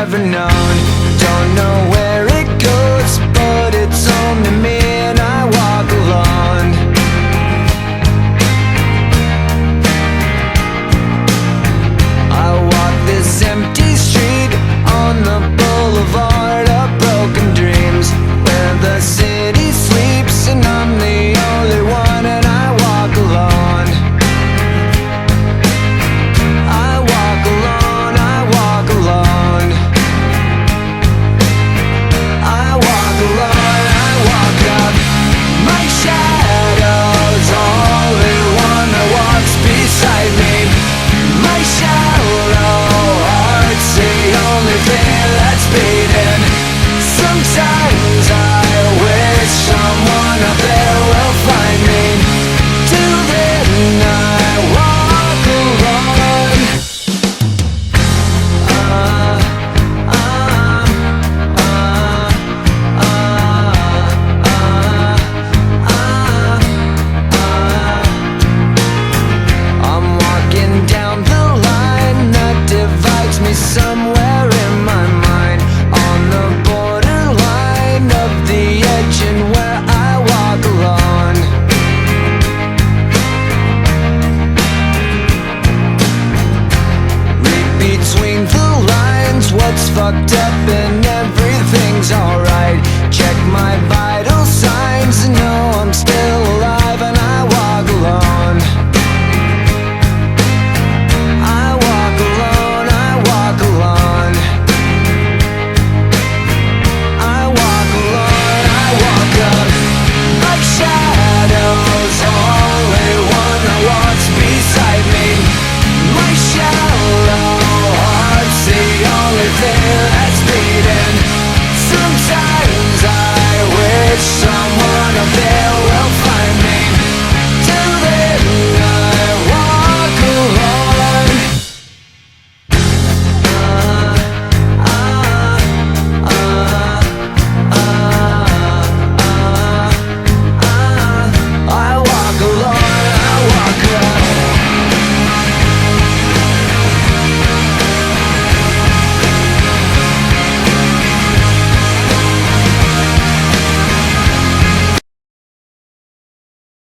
never known. Don't know where it goes, but it's home to me, and I walk alone. I walk this empty street on the boulevard of broken dreams, where the city sleeps and I'm the only one, and I walk alone. I walk alone, I walk alone. I walk alone, I walk up. My shadow's only one that walks beside me. My shallow heart's the only thing that's beating. Sometimes I wish someone up there will find me. Till then I walk alone. I'm walking down the line that divides me somewhere in my mind, on the borderline of the edge and where I walk alone. Read between the lines what's fucked up and everything's alright. Check my vital signs and know I'm still alive, and I walk alone. I walk alone, I walk alone. I walk alone, I walk up. My shadow's only one that walks beside me. My shallow heart's the only thing that's beating. Sometimes I wish someone up there will find me. Till then I walk alone. I walk alone, I walk alone.